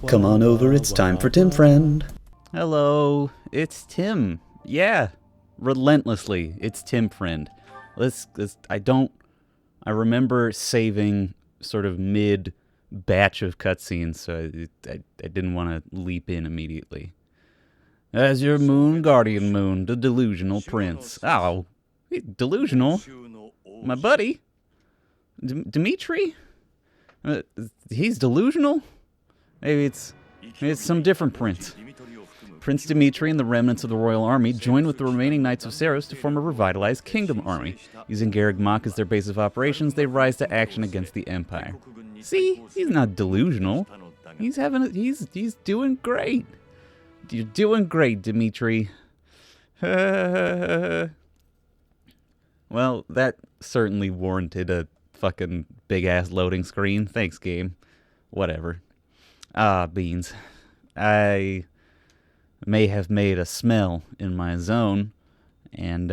Come on over, it's time for Tim Friend. Hello, it's Tim. Yeah, relentlessly, it's Tim Friend. I remember saving sort of mid-batch of cutscenes, so I didn't want to leap in immediately. As your moon guardian moon, the delusional prince. Oh, delusional? My buddy? Dimitri? He's delusional? Maybe it's some different prince. Prince Dimitri and the remnants of the royal army join with the remaining knights of Seiros to form a revitalized kingdom army. Using Garreg Mach as their base of operations, they rise to action against the Empire. See? He's not delusional. He's doing great. You're doing great, Dimitri. Well, that certainly warranted a fucking big-ass loading screen. Thanks, game. Whatever. Beans. I may have made a smell in my zone, and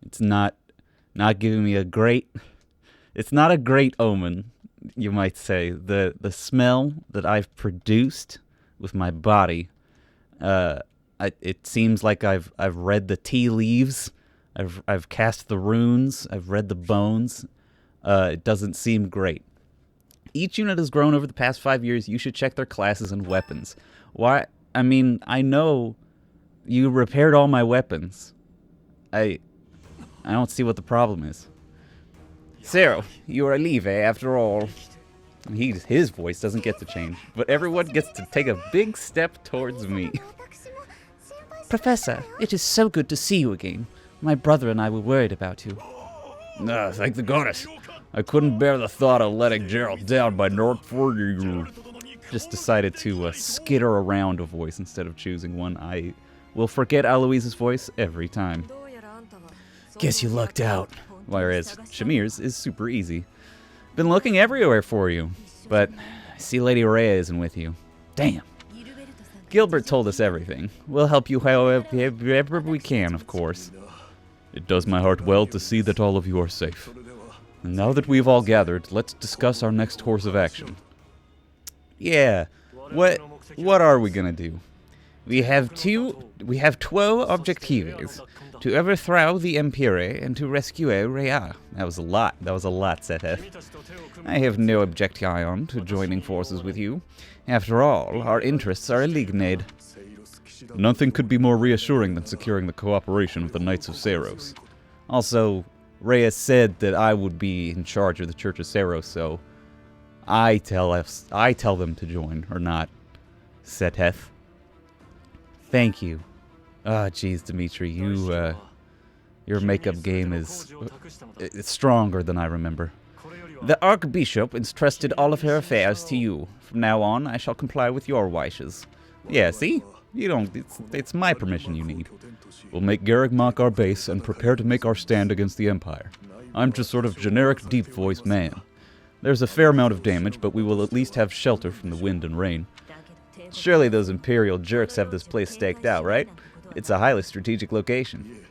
it's not giving me a great... It's not a great omen, you might say. The smell that I've produced with my body, it seems like I've read the tea leaves, I've cast the runes, I've read the bones. It doesn't seem great. Each unit has grown over the past 5 years. You should check their classes and weapons. Why? I mean, I know you repaired all my weapons. I don't see what the problem is. Zero, you are Leve after all. His voice doesn't get to change, but everyone gets to take a big step towards me. Professor, it is so good to see you again. My brother and I were worried about you. Thank the goddess. I couldn't bear the thought of letting Gerald down by not for you. Just decided to skitter around a voice instead of choosing one. I will forget Aloise's voice every time. Guess you lucked out. Whereas Shamir's is super easy. Been looking everywhere for you, but I see Lady Rhea isn't with you. Damn. Gilbert told us everything. We'll help you however we can, of course. It does my heart well to see that all of you are safe. And now that we've all gathered, let's discuss our next course of action. Yeah. What are we gonna do? We have 12 objectives. To overthrow the Empire and to rescue Rhea. That was a lot, Setheth. I have no objection to joining forces with you. After all, our interests are aligned. Nothing could be more reassuring than securing the cooperation of the Knights of Seiros. Also, Rhea said that I would be in charge of the Church of Seiros, so I tell them to join, or not. Setheth. Thank you. Jeez, Dimitri, your makeup game is it's stronger than I remember. The Archbishop entrusted all of her affairs to you. From now on, I shall comply with your wishes. Yeah, see? You don't. It's my permission you need. We'll make Garreg Mach our base and prepare to make our stand against the Empire. I'm just sort of generic deep-voiced man. There's a fair amount of damage, but we will at least have shelter from the wind and rain. Surely those Imperial jerks have this place staked out, right? It's a highly strategic location.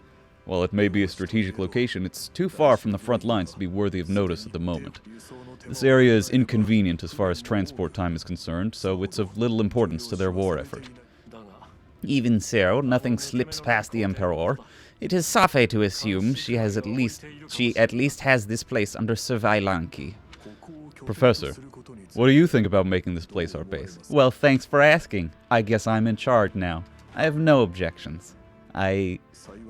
While it may be a strategic location, it's too far from the front lines to be worthy of notice at the moment. This area is inconvenient as far as transport time is concerned, so it's of little importance to their war effort. Even so, nothing slips past the Emperor. It is safe to assume she at least has this place under surveillance. Professor, what do you think about making this place our base? Well, thanks for asking. I guess I'm in charge now. I have no objections. I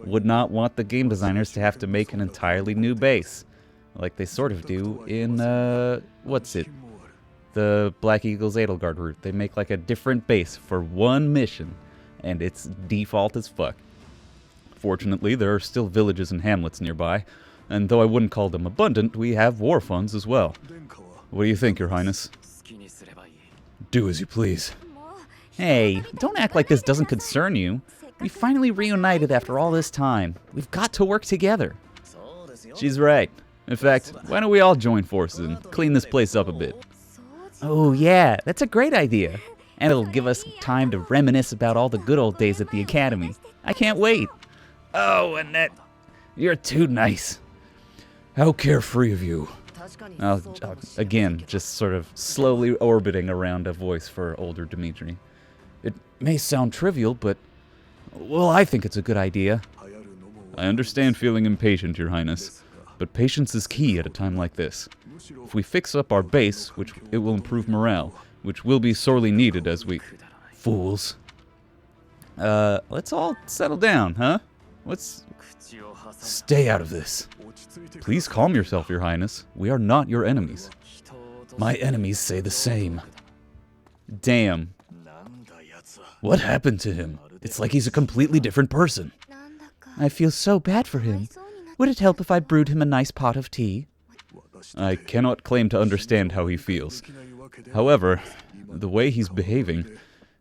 would not want the game designers to have to make an entirely new base, like they sort of do in, what's it? The Black Eagles Edelgard route. They make like a different base for one mission, and it's default as fuck. Fortunately, there are still villages and hamlets nearby, and though I wouldn't call them abundant, we have war funds as well. What do you think, Your Highness? Do as you please. Hey, don't act like this doesn't concern you. We finally reunited after all this time. We've got to work together. She's right. In fact, why don't we all join forces and clean this place up a bit? Oh yeah, that's a great idea. And it'll give us time to reminisce about all the good old days at the Academy. I can't wait. Oh, Annette, you're too nice. How carefree of you. Again, just sort of slowly orbiting around a voice for older Dimitri. It may sound trivial, but, well, I think it's a good idea. I understand feeling impatient, Your Highness, but patience is key at a time like this. If we fix up our base, it will improve morale, which will be sorely needed as we... Fools. Let's all settle down, huh? Let's stay out of this. Please calm yourself, Your Highness. We are not your enemies. My enemies say the same. Damn. What happened to him? It's like he's a completely different person. I feel so bad for him. Would it help if I brewed him a nice pot of tea? I cannot claim to understand how he feels. However, the way he's behaving,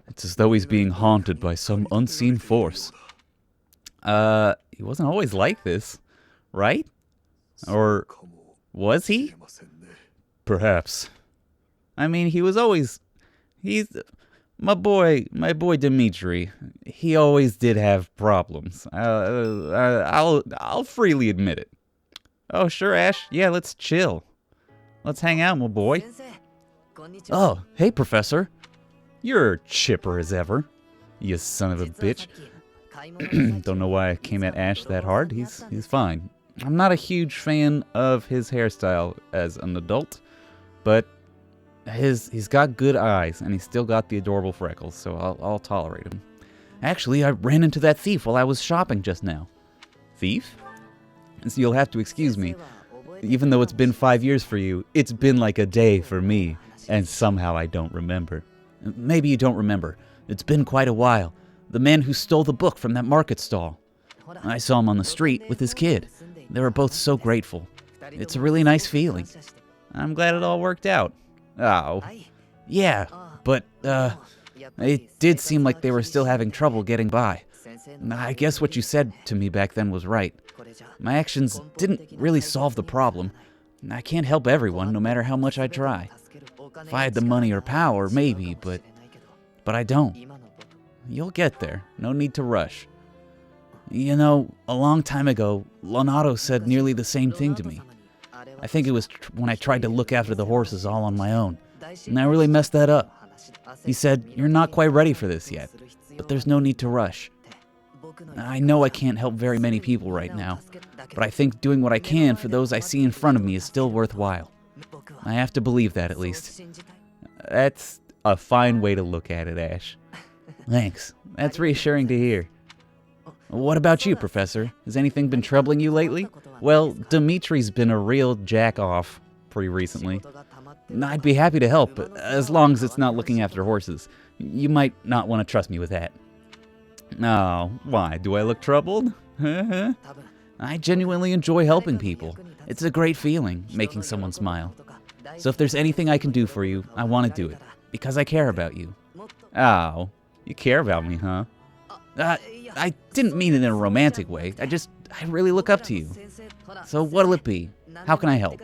it's as though he's being haunted by some unseen force. He wasn't always like this, right? Or was he? Perhaps. I mean, he's my boy Dimitri. He always did have problems. I'll freely admit it. Oh, sure, Ash. Yeah, let's chill. Let's hang out, my boy. Oh, hey, Professor. You're chipper as ever, you son of a bitch. Don't know why I came at Ash that hard. He's fine. I'm not a huge fan of his hairstyle as an adult, but he's got good eyes, and he's still got the adorable freckles, so I'll tolerate him. Actually, I ran into that thief while I was shopping just now. Thief? So you'll have to excuse me. Even though it's been 5 years for you, it's been like a day for me, and somehow I don't remember. Maybe you don't remember. It's been quite a while. The man who stole the book from that market stall. I saw him on the street with his kid. They were both so grateful. It's a really nice feeling. I'm glad it all worked out. Oh. Yeah, but, it did seem like they were still having trouble getting by. I guess what you said to me back then was right. My actions didn't really solve the problem. I can't help everyone, no matter how much I try. If I had the money or power, maybe, but I don't. You'll get there. No need to rush. You know, a long time ago, Leonardo said nearly the same thing to me. I think it was when I tried to look after the horses all on my own, and I really messed that up. He said, "You're not quite ready for this yet, but there's no need to rush." I know I can't help very many people right now, but I think doing what I can for those I see in front of me is still worthwhile. I have to believe that, at least. That's a fine way to look at it, Ash. Thanks. That's reassuring to hear. What about you, Professor? Has anything been troubling you lately? Well, Dimitri's been a real jack-off pretty recently. I'd be happy to help, but as long as it's not looking after horses. You might not want to trust me with that. Oh, why? Do I look troubled? I genuinely enjoy helping people. It's a great feeling, making someone smile. So if there's anything I can do for you, I want to do it, because I care about you. Oh, you care about me, huh? I didn't mean it in a romantic way. I really look up to you. So what'll it be? How can I help?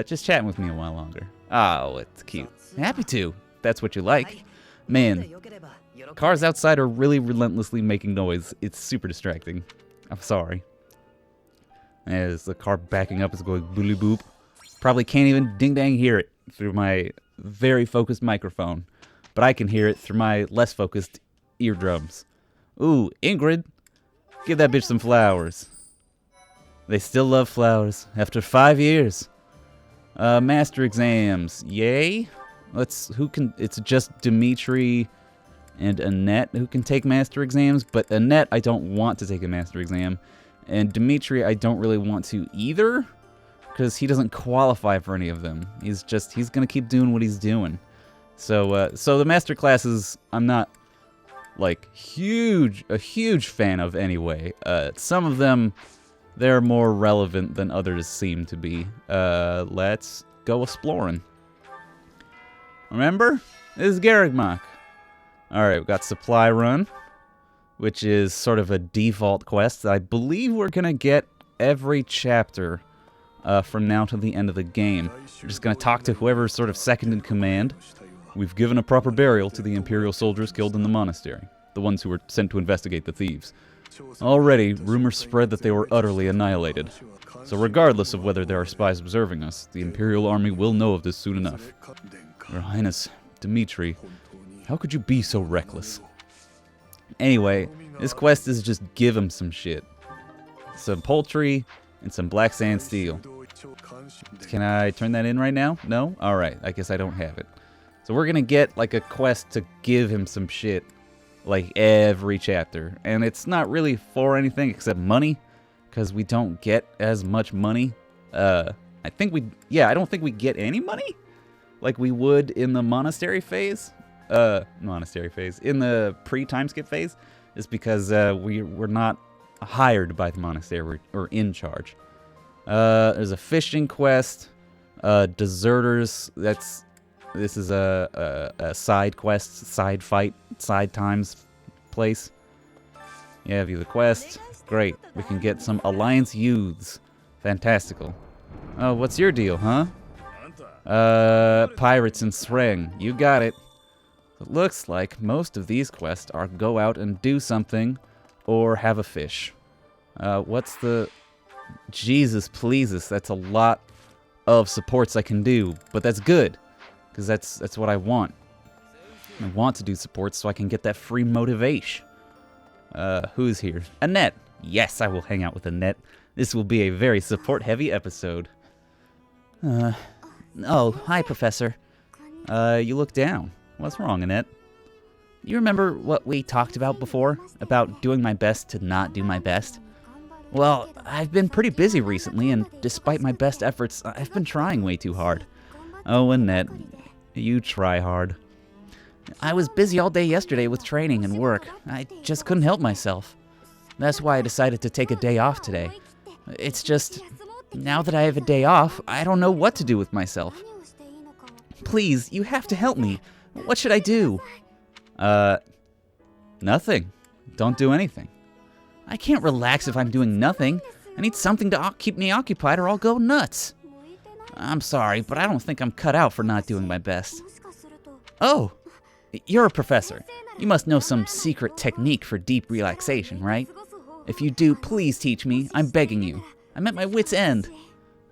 Just chatting with me a while longer. Oh, it's cute. Happy to. That's what you like. Man, cars outside are really relentlessly making noise. It's super distracting. I'm sorry. As the car backing up is going boop boop. Probably can't even ding-dang hear it through my very focused microphone. But I can hear it through my less focused eardrums. Ooh, Ingrid, give that bitch some flowers. They still love flowers after 5 years. Master exams, yay? It's just Dimitri and Annette who can take master exams, but Annette, I don't want to take a master exam. And Dimitri, I don't really want to either, because he doesn't qualify for any of them. He's gonna keep doing what he's doing. So the master classes, I'm not like a huge fan of anyway. Some of them, they're more relevant than others seem to be. Let's go exploring. Remember? This is Garrigmach. Alright, we've got Supply Run, which is sort of a default quest that I believe we're gonna get every chapter from now to the end of the game. We're just gonna talk to whoever's sort of second in command. We've given a proper burial to the Imperial soldiers killed in the monastery, the ones who were sent to investigate the thieves. Already, rumors spread that they were utterly annihilated. So regardless of whether there are spies observing us, the Imperial Army will know of this soon enough. Your Highness, Dimitri, how could you be so reckless? Anyway, this quest is just give him some shit. Some poultry and some black sand steel. Can I turn that in right now? No? Alright, I guess I don't have it. So we're gonna get like a quest to give him some shit like every chapter. And it's not really for anything except money, because we don't get as much money. I don't think we get any money like we would in the monastery phase. In the pre-time skip phase, is because we're not hired by the monastery or in charge. There's a fishing quest, deserters. This is a side quest, side fight, side times place. Yeah, view the quest. Great, we can get some Alliance youths. Fantastical. Oh, what's your deal, huh? Pirates in Sreng. You got it. It looks like most of these quests are go out and do something or have a fish. What's the... Jesus pleases, that's a lot of supports I can do, but that's good, because that's what I want. I want to do supports so I can get that free motivation. Who's here? Annette. Yes, I will hang out with Annette. This will be a very support-heavy episode. Oh, hi, Professor. You look down. What's wrong, Annette? You remember what we talked about before? About doing my best to not do my best? Well, I've been pretty busy recently, and despite my best efforts, I've been trying way too hard. Oh, Annette, you try hard. I was busy all day yesterday with training and work. I just couldn't help myself. That's why I decided to take a day off today. It's just, now that I have a day off, I don't know what to do with myself. Please, you have to help me. What should I do? Nothing. Don't do anything. I can't relax if I'm doing nothing. I need something to keep me occupied or I'll go nuts. I'm sorry, but I don't think I'm cut out for not doing my best. Oh, you're a professor. You must know some secret technique for deep relaxation, right? If you do, please teach me. I'm begging you. I'm at my wit's end.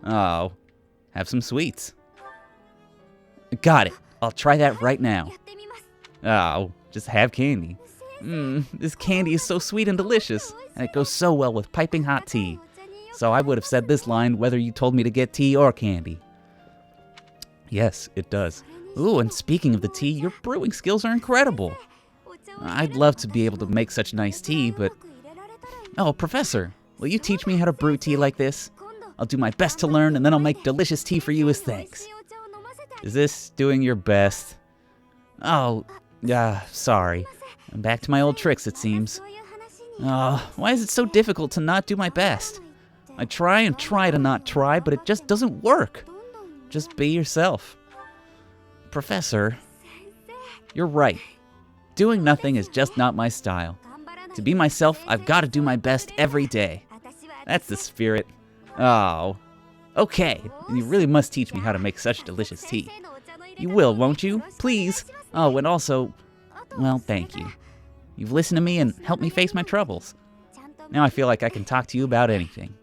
Oh, have some sweets. Got it. I'll try that right now. Oh, just have candy. This candy is so sweet and delicious, and it goes so well with piping hot tea. So I would have said this line whether you told me to get tea or candy. Yes, it does. Ooh, and speaking of the tea, your brewing skills are incredible. I'd love to be able to make such nice tea, but... Oh, Professor, will you teach me how to brew tea like this? I'll do my best to learn, and then I'll make delicious tea for you as thanks. Is this doing your best? Oh, sorry. I'm back to my old tricks, it seems. Why is it so difficult to not do my best? I try and try to not try, but it just doesn't work. Just be yourself. Professor, you're right. Doing nothing is just not my style. To be myself, I've got to do my best every day. That's the spirit. Oh. Okay, and you really must teach me how to make such delicious tea. You will, won't you? Please. Oh, and also, well, thank you. You've listened to me and helped me face my troubles. Now I feel like I can talk to you about anything.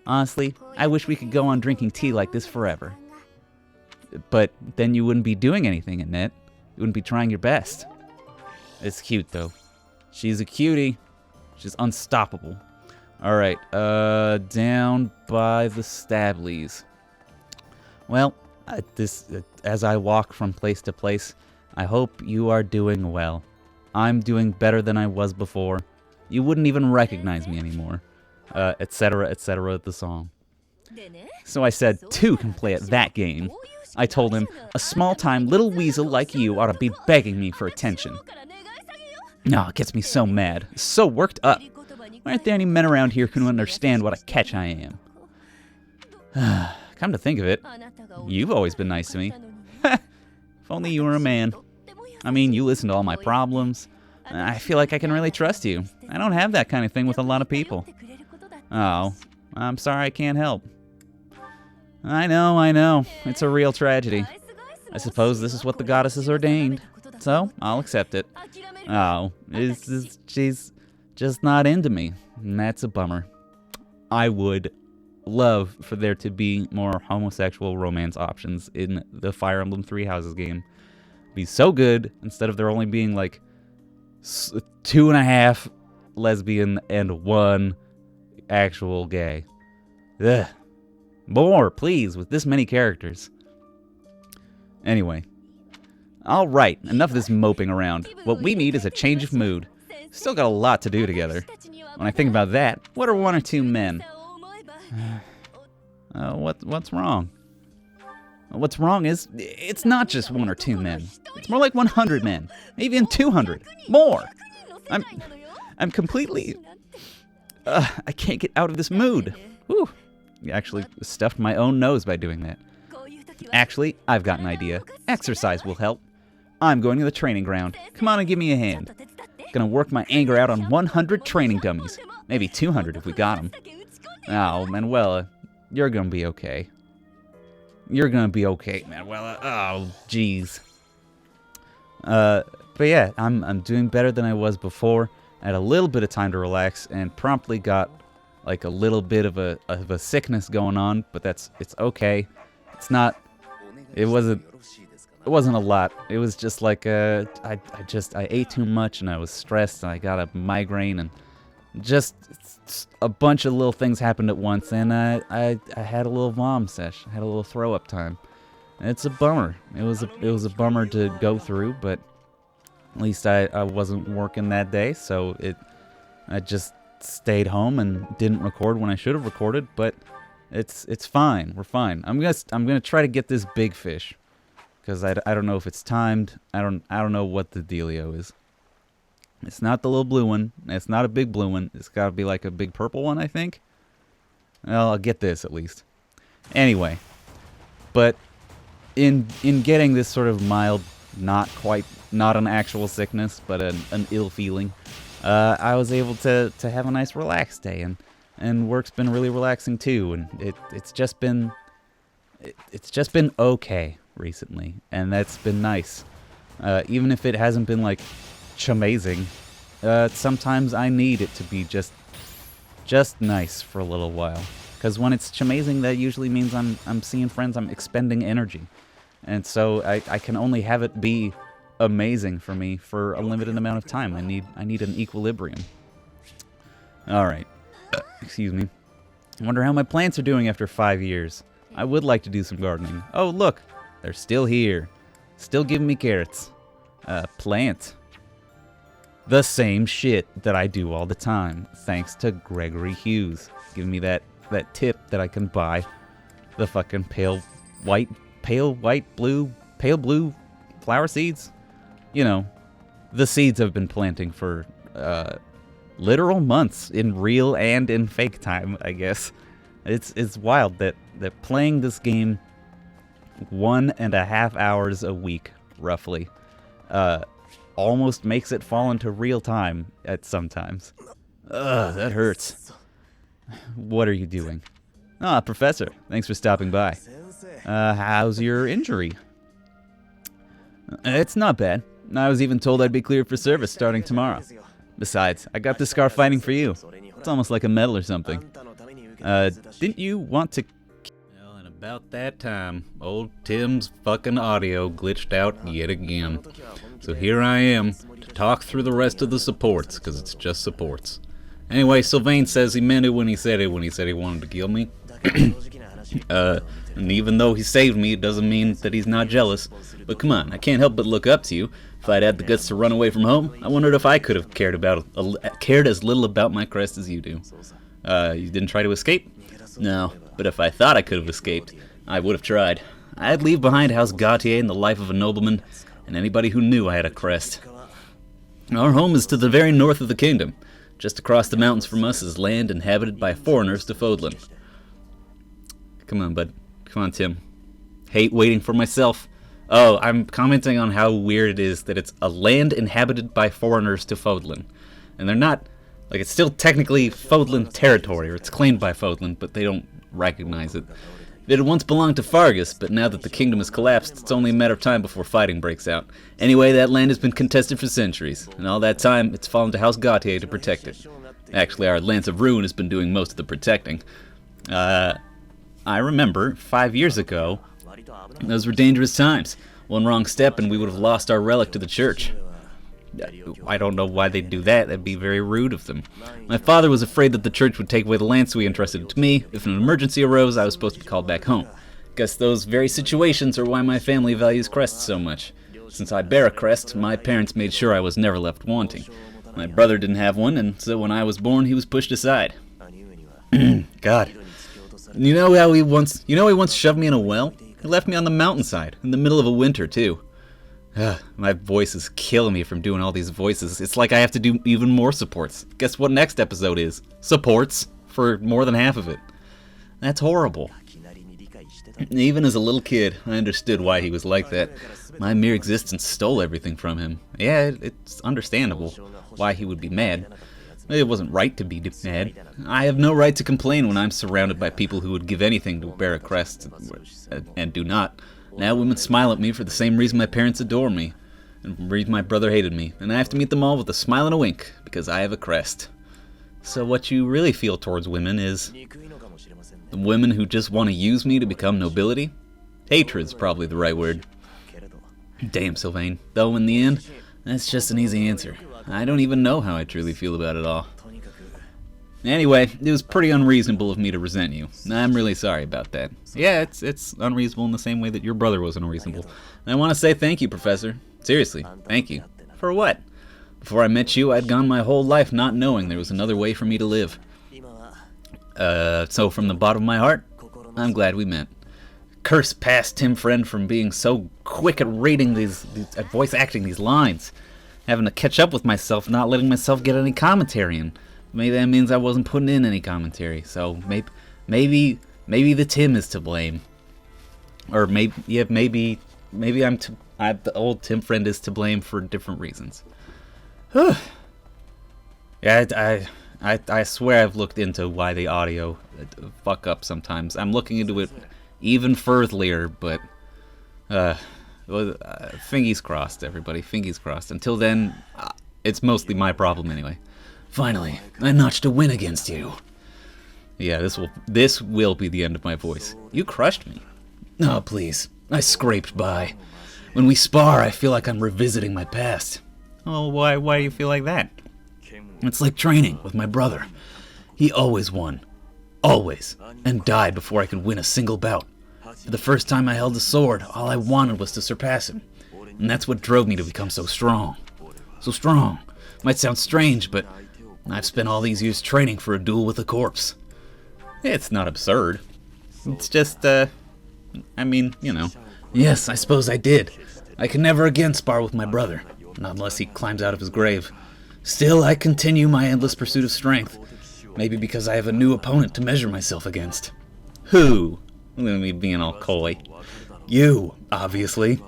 Honestly, I wish we could go on drinking tea like this forever. But then you wouldn't be doing anything, Annette. You wouldn't be trying your best. It's cute, though. She's a cutie. She's unstoppable. Alright, down by the Stablies. Well, as I walk from place to place, I hope you are doing well. I'm doing better than I was before. You wouldn't even recognize me anymore. Etc., the song. So I said 2 can play at that game. I told him, a small-time little weasel like you ought to be begging me for attention. No, it gets me so mad, so worked up. Why aren't there any men around here who can understand what a catch I am? Come to think of it, you've always been nice to me. If only you were a man. I mean, you listen to all my problems. I feel like I can really trust you. I don't have that kind of thing with a lot of people. Oh, I'm sorry I can't help. I know. It's a real tragedy. I suppose this is what the goddesses ordained. So, I'll accept it. Oh, she's just not into me. And that's a bummer. I would love for there to be more homosexual romance options in the Fire Emblem Three Houses game. Be so good instead of there only being like 2.5 lesbian and 1 actual gay. Ugh. More, please, with this many characters. Anyway. Alright, enough of this moping around. What we need is a change of mood. Still got a lot to do together. When I think about that, what are 1 or 2 men? What's wrong? What's wrong is, it's not just 1 or 2 men. It's more like 100 men. Maybe even 200. More! I'm completely... I can't get out of this mood. Whew. I actually stuffed my own nose by doing that. Actually, I've got an idea. Exercise will help. I'm going to the training ground. Come on and give me a hand. Gonna work my anger out on 100 training dummies. Maybe 200 if we got them. Oh, Manuela, you're gonna be okay. You're gonna be okay, Manuela. Oh, jeez. But yeah, I'm doing better than I was before. I had a little bit of time to relax and promptly got like a little bit of a sickness going on, but it's okay. It's not. It wasn't a lot. It was just like I ate too much and I was stressed and I got a migraine and just a bunch of little things happened at once and I had a little vom sesh. I had a little throw up time. And it's a bummer. It was a bummer to go through, but at least I wasn't working that day, so I just stayed home and didn't record when I should have recorded, but it's fine. We're fine. I'm gonna try to get this big fish. Because I don't know if it's timed. I don't know what the dealio is. It's not the little blue one. It's not a big blue one. It's got to be like a big purple one, I think. Well, I'll get this at least. Anyway, but in getting this sort of mild, not an actual sickness, but an ill feeling, I was able to have a nice relaxed day, and work's been really relaxing too, and it's just been okay recently, and that's been nice. Even if it hasn't been like chamazing, sometimes I need it to be just nice for a little while. Because when it's chamazing, that usually means I'm seeing friends, I'm expending energy, and so I can only have it be amazing for me for a limited amount of time. I need an equilibrium. All right, excuse me. I wonder how my plants are doing after 5 years. I would like to do some gardening. Oh, look. They're still here. Still giving me carrots. Plant. The same shit that I do all the time. Thanks to Gregory Hughes. Giving me that tip that I can buy the fucking pale blue flower seeds. You know, the seeds I've been planting for literal months in real and in fake time, I guess. It's wild that playing this game 1.5 hours a week, roughly, almost makes it fall into real time at sometimes. Ugh, that hurts. What are you doing? Ah, Professor, thanks for stopping by. How's your injury? It's not bad. I was even told I'd be cleared for service starting tomorrow. Besides, I got this scar fighting for you. It's almost like a medal or something. Didn't you want to... Well, and about that time, old Tim's fucking audio glitched out yet again. So here I am, to talk through the rest of the supports, because it's just supports. Anyway, Sylvain says he meant it when he said he wanted to kill me. And even though he saved me, it doesn't mean that he's not jealous. But come on, I can't help but look up to you. If I'd had the guts to run away from home, I wondered if I could have cared as little about my crest as you do. You didn't try to escape? No, but if I thought I could have escaped, I would have tried. I'd leave behind House Gautier and the life of a nobleman, and anybody who knew I had a crest. Our home is to the very north of the kingdom. Just across the mountains from us is land inhabited by foreigners to Fodlan. Come on, bud. Come on, Tim. Hate waiting for myself. Oh, I'm commenting on how weird it is that it's a land inhabited by foreigners to Fodlan. And they're not... Like, it's still technically Fodlan territory, or it's claimed by Fodlan, but they don't recognize it. It had once belonged to Fargus, but now that the kingdom has collapsed, it's only a matter of time before fighting breaks out. Anyway, that land has been contested for centuries, and all that time, it's fallen to House Gautier to protect it. Actually, our Lance of Ruin has been doing most of the protecting. I remember 5 years ago, those were dangerous times. One wrong step and we would have lost our relic to the church. I don't know why they'd do that. That'd be very rude of them. My father was afraid that the church would take away the land, so he entrusted it to me. If an emergency arose, I was supposed to be called back home. Guess those very situations are why my family values crests so much. Since I bear a crest, my parents made sure I was never left wanting. My brother didn't have one, and so when I was born, he was pushed aside. God. You know he once shoved me in a well? He left me on the mountainside, in the middle of a winter, too. My voice is killing me from doing all these voices. It's like I have to do even more supports. Guess what next episode is? Supports for more than half of it. That's horrible. Even as a little kid, I understood why he was like that. My mere existence stole everything from him. Yeah, it's understandable why he would be mad. It wasn't right to be mad. I have no right to complain when I'm surrounded by people who would give anything to bear a crest and do not. Now women smile at me for the same reason my parents adore me, and the reason my brother hated me, and I have to meet them all with a smile and a wink, because I have a crest. So what you really feel towards women is the women who just want to use me to become nobility? Hatred's probably the right word. Damn, Sylvain. Though in the end, that's just an easy answer. I don't even know how I truly feel about it all. Anyway, it was pretty unreasonable of me to resent you. I'm really sorry about that. Yeah, it's unreasonable in the same way that your brother was unreasonable. And I want to say thank you, Professor. Seriously, thank you. For what? Before I met you, I'd gone my whole life not knowing there was another way for me to live. So from the bottom of my heart, I'm glad we met. Curse past Tim Friend from being so quick at reading at voice acting these lines. Having to catch up with myself, not letting myself get any commentary in. Maybe that means I wasn't putting in any commentary, so maybe the Tim is to blame, or maybe the old Tim Friend is to blame for different reasons. Yeah, I swear I've looked into why the audio fuck up sometimes. I'm looking into it even further, but fingers crossed, everybody, fingers crossed. Until then, it's mostly my problem anyway. Finally, I notched a win against you. Yeah, this will be the end of my voice. You crushed me. Oh, please. I scraped by. When we spar, I feel like I'm revisiting my past. Oh, why do you feel like that? It's like training with my brother. He always won. Always. And died before I could win a single bout. For the first time I held a sword, all I wanted was to surpass him. And that's what drove me to become so strong. So strong. Might sound strange, but I've spent all these years training for a duel with a corpse. It's not absurd. It's just, Yes, I suppose I did. I can never again spar with my brother. Not unless he climbs out of his grave. Still, I continue my endless pursuit of strength. Maybe because I have a new opponent to measure myself against. Who? Me being all coy. You, obviously.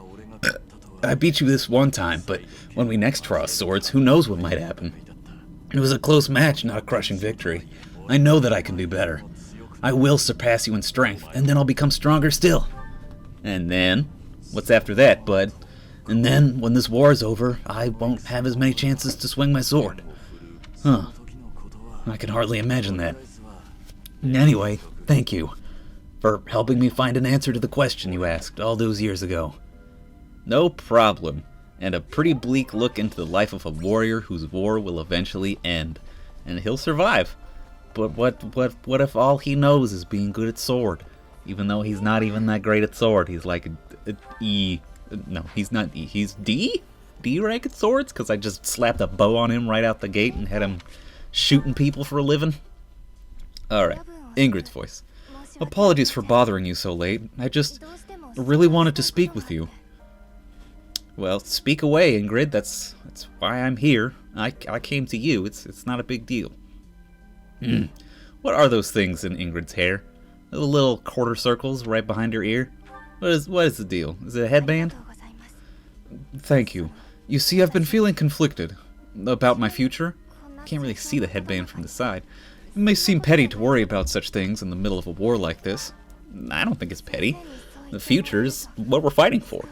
I beat you this one time, but when we next cross swords, who knows what might happen. It was a close match, not a crushing victory. I know that I can do better. I will surpass you in strength, and then I'll become stronger still. And then? What's after that, bud? And then, when this war is over, I won't have as many chances to swing my sword. Huh. I can hardly imagine that. Anyway, thank you for helping me find an answer to the question you asked all those years ago. No problem. And a pretty bleak look into the life of a warrior whose war will eventually end. And he'll survive. But what if all he knows is being good at sword? Even though he's not even that great at sword. He's like a E. No, he's not E. He's D? D rank at swords? Because I just slapped a bow on him right out the gate and had him shooting people for a living. Alright, Ingrid's voice. Apologies for bothering you so late. I just really wanted to speak with you. Well, speak away, Ingrid. That's why I'm here. I came to you. It's not a big deal. What are those things in Ingrid's hair? The little quarter circles right behind her ear? What is the deal? Is it a headband? Thank you. You see, I've been feeling conflicted about my future. Can't really see the headband from the side. It may seem petty to worry about such things in the middle of a war like this. I don't think it's petty. The future is what we're fighting for.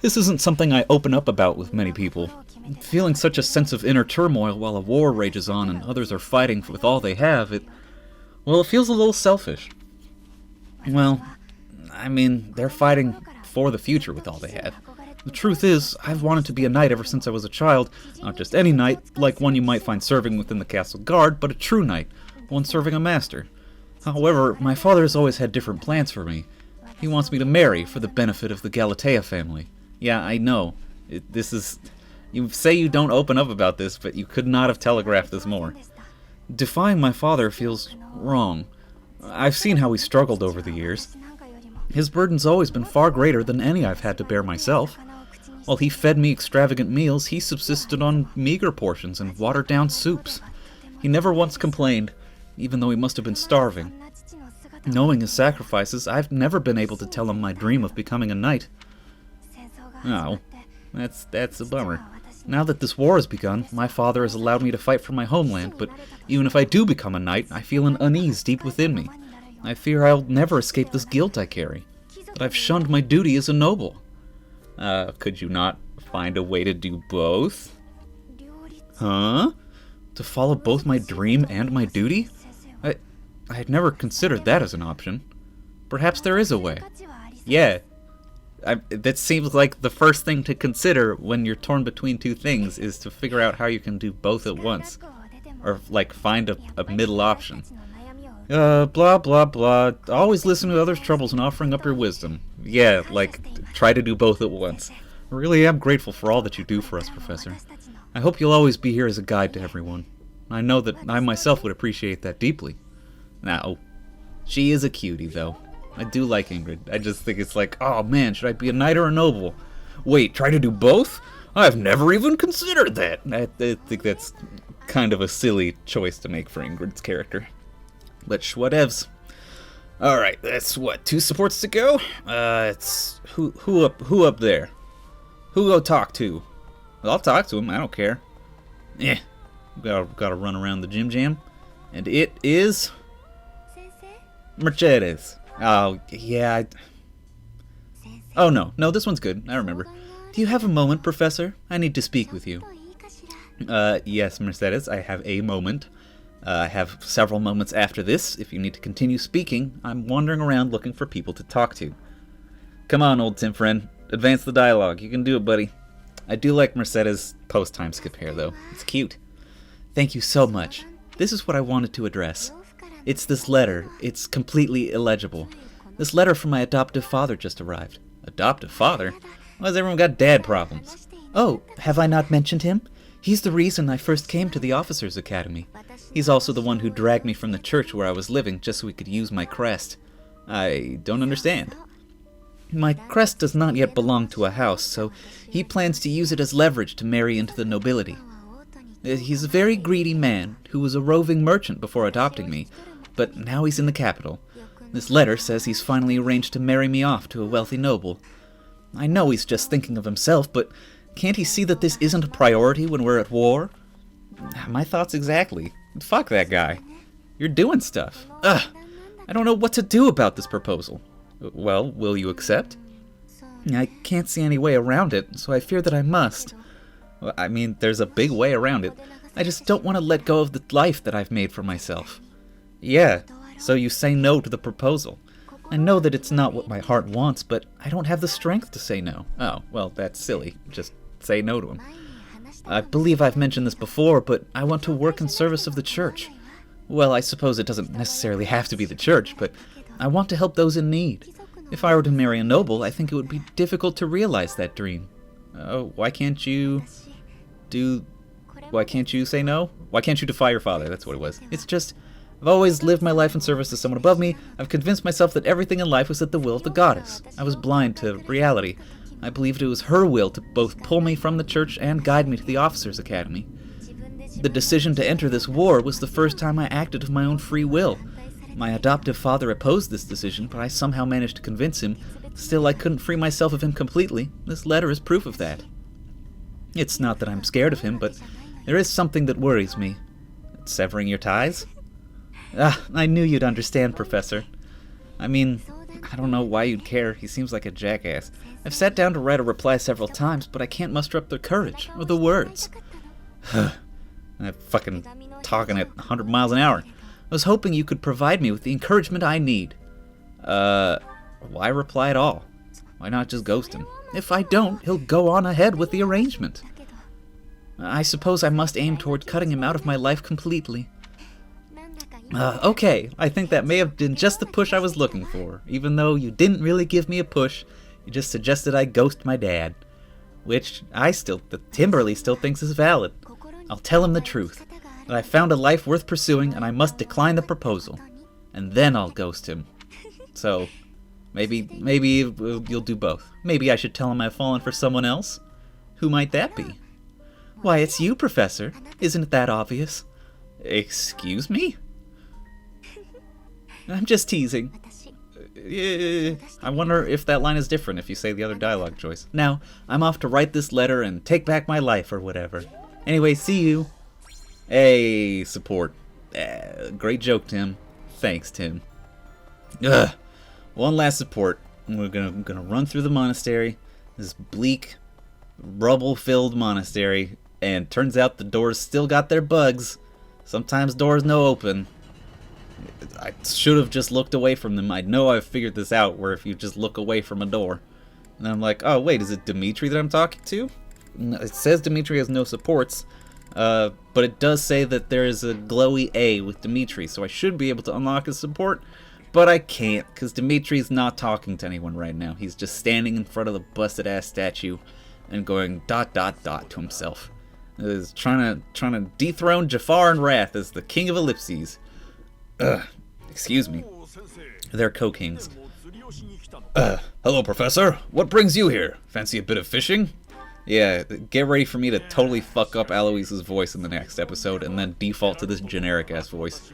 This isn't something I open up about with many people. Feeling such a sense of inner turmoil while a war rages on and others are fighting with all they have, it feels a little selfish. Well, I mean, they're fighting for the future with all they have. The truth is, I've wanted to be a knight ever since I was a child. Not just any knight, like one you might find serving within the castle guard, but a true knight, one serving a master. However, my father has always had different plans for me. He wants me to marry for the benefit of the Galatea family. Yeah, I know. This is... You say you don't open up about this, but you could not have telegraphed this more. Defying my father feels wrong. I've seen how he struggled over the years. His burden's always been far greater than any I've had to bear myself. While he fed me extravagant meals, he subsisted on meager portions and watered-down soups. He never once complained, even though he must have been starving. Knowing his sacrifices, I've never been able to tell him my dream of becoming a knight. Oh, that's a bummer. Now that this war has begun, my father has allowed me to fight for my homeland, but even if I do become a knight, I feel an unease deep within me. I fear I'll never escape this guilt I carry, that I've shunned my duty as a noble. Could you not find a way to do both? Huh? To follow both my dream and my duty? I had never considered that as an option. Perhaps there is a way. Yeah. That seems like the first thing to consider when you're torn between two things is to figure out how you can do both at once. Or, like, find a middle option. Blah, blah, blah. Always listen to others' troubles and offering up your wisdom. Yeah, like, try to do both at once. I really am grateful for all that you do for us, Professor. I hope you'll always be here as a guide to everyone. I know that I myself would appreciate that deeply. Now, she is a cutie, though. I do like Ingrid. I just think it's like, oh man, should I be a knight or a noble? Wait, try to do both? I've never even considered that. I think that's kind of a silly choice to make for Ingrid's character. But whatevs. Alright, that's what, 2 supports to go? It's who up there? Who go talk to? Well, I'll talk to him, I don't care. Gotta run around the gym jam. And it is Mercedes. Oh, yeah. Oh, no, this one's good. I remember. Do you have a moment, Professor? I need to speak with you. Yes, Mercedes, I have a moment. I have several moments after this. If you need to continue speaking, I'm wandering around looking for people to talk to. Come on, old Tim friend. Advance the dialogue. You can do it, buddy. I do like Mercedes' post-time skip hair, though. It's cute. Thank you so much. This is what I wanted to address. It's this letter. It's completely illegible. This letter from my adoptive father just arrived. Adoptive father? Why has everyone got dad problems? Oh, have I not mentioned him? He's the reason I first came to the Officers' Academy. He's also the one who dragged me from the church where I was living just so he could use my crest. I don't understand. My crest does not yet belong to a house, so he plans to use it as leverage to marry into the nobility. He's a very greedy man who was a roving merchant before adopting me, but now he's in the capital. This letter says he's finally arranged to marry me off to a wealthy noble. I know he's just thinking of himself, but can't he see that this isn't a priority when we're at war? My thoughts exactly. Fuck that guy. You're doing stuff. Ugh. I don't know what to do about this proposal. Well, will you accept? I can't see any way around it, so I fear that I must. Well, I mean, there's a big way around it. I just don't want to let go of the life that I've made for myself. Yeah, so you say no to the proposal. I know that it's not what my heart wants, but I don't have the strength to say no. Oh, well, that's silly. Just say no to him. I believe I've mentioned this before, but I want to work in service of the church. Well, I suppose it doesn't necessarily have to be the church, but I want to help those in need. If I were to marry a noble, I think it would be difficult to realize that dream. Why can't you say no? Why can't you defy your father? That's what it was. It's just, I've always lived my life in service to someone above me. I've convinced myself that everything in life was at the will of the goddess. I was blind to reality. I believed it was her will to both pull me from the church and guide me to the Officers' Academy. The decision to enter this war was the first time I acted of my own free will. My adoptive father opposed this decision, but I somehow managed to convince him. Still, I couldn't free myself of him completely. This letter is proof of that. It's not that I'm scared of him, but there is something that worries me. Severing your ties? I knew you'd understand, Professor. I mean, I don't know why you'd care. He seems like a jackass. I've sat down to write a reply several times, but I can't muster up the courage or the words. I'm fucking talking at 100 miles an hour. I was hoping you could provide me with the encouragement I need. Why reply at all? Why not just ghost him? If I don't, he'll go on ahead with the arrangement. I suppose I must aim toward cutting him out of my life completely. Okay, I think that may have been just the push I was looking for, even though you didn't really give me a push, you just suggested I ghost my dad. Which Timberly still thinks is valid. I'll tell him the truth, that I found a life worth pursuing and I must decline the proposal. And then I'll ghost him. So, maybe you'll do both. Maybe I should tell him I've fallen for someone else? Who might that be? Why, it's you, Professor. Isn't it that obvious? Excuse me? I'm just teasing. I wonder if that line is different if you say the other dialogue choice. Now, I'm off to write this letter and take back my life or whatever. Anyway, see you. Hey, support. Great joke, Tim. Thanks, Tim. Ugh. One last support. We're gonna run through the monastery. This bleak, rubble-filled monastery. And turns out the doors still got their bugs. Sometimes doors no open. I should have just looked away from them. I know I've figured this out, where if you just look away from a door. And I'm like, oh wait, is it Dimitri that I'm talking to? No, it says Dimitri has no supports, but it does say that there is a glowy A with Dimitri, so I should be able to unlock his support, but I can't, because Dimitri's not talking to anyone right now. He's just standing in front of the busted-ass statue and going ... to himself. He's trying to dethrone Jafar and Wrath as the King of Ellipses. Excuse me. They're co-kings. Hello, Professor. What brings you here? Fancy a bit of fishing? Yeah, get ready for me to totally fuck up Aloise's voice in the next episode and then default to this generic-ass voice.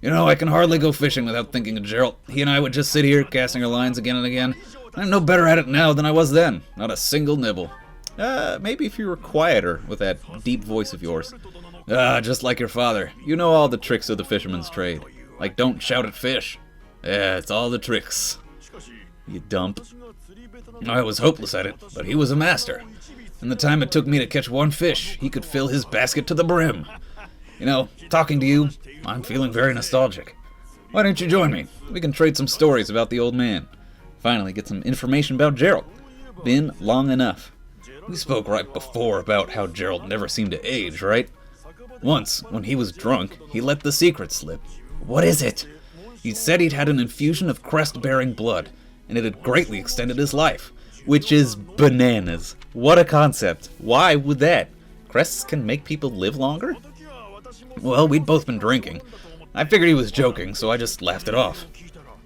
You know, I can hardly go fishing without thinking of Gerald. He and I would just sit here casting our lines again and again. I'm no better at it now than I was then. Not a single nibble. Maybe if you were quieter with that deep voice of yours. Just like your father. You know all the tricks of the fisherman's trade. Like, don't shout at fish. Yeah, it's all the tricks. You dump. I was hopeless at it, but he was a master. In the time it took me to catch one fish, he could fill his basket to the brim. You know, talking to you, I'm feeling very nostalgic. Why don't you join me? We can trade some stories about the old man. Finally get some information about Gerald. Been long enough. We spoke right before about how Gerald never seemed to age, right? Once, when he was drunk, he let the secret slip. What is it? He said he'd had an infusion of crest-bearing blood, and it had greatly extended his life. Which is bananas. What a concept. Why would that? Crests can make people live longer? Well, we'd both been drinking. I figured he was joking, so I just laughed it off.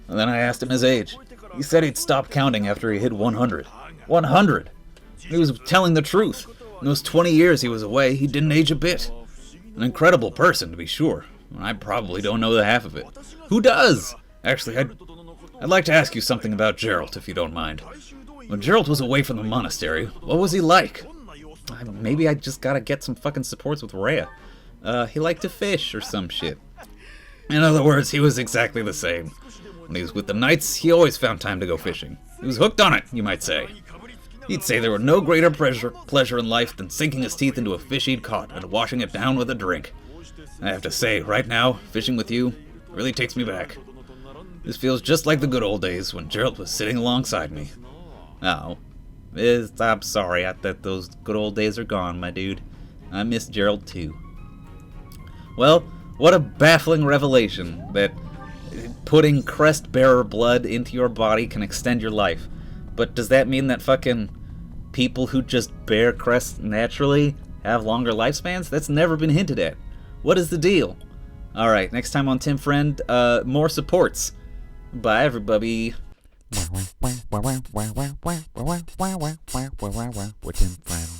And then I asked him his age. He said he'd stopped counting after he hit 100. 100! He was telling the truth. In those 20 years he was away, he didn't age a bit. An incredible person, to be sure. I probably don't know the half of it. Who does? Actually, I'd like to ask you something about Gerald, if you don't mind. When Gerald was away from the monastery, what was he like? Maybe I just gotta get some fucking supports with Rhea. He liked to fish or some shit. In other words, he was exactly the same. When he was with the knights, he always found time to go fishing. He was hooked on it, you might say. He'd say there were no greater pleasure in life than sinking his teeth into a fish he'd caught and washing it down with a drink. I have to say, right now, fishing with you really takes me back. This feels just like the good old days when Gerald was sitting alongside me. Oh. I'm sorry that those good old days are gone, my dude. I miss Gerald too. Well, what a baffling revelation that putting crest-bearer blood into your body can extend your life. But does that mean that fucking people who just bear crests naturally have longer lifespans? That's never been hinted at. What is the deal? Alright, next time on Tim Friend, more supports. Bye, everybody. Tim Friend.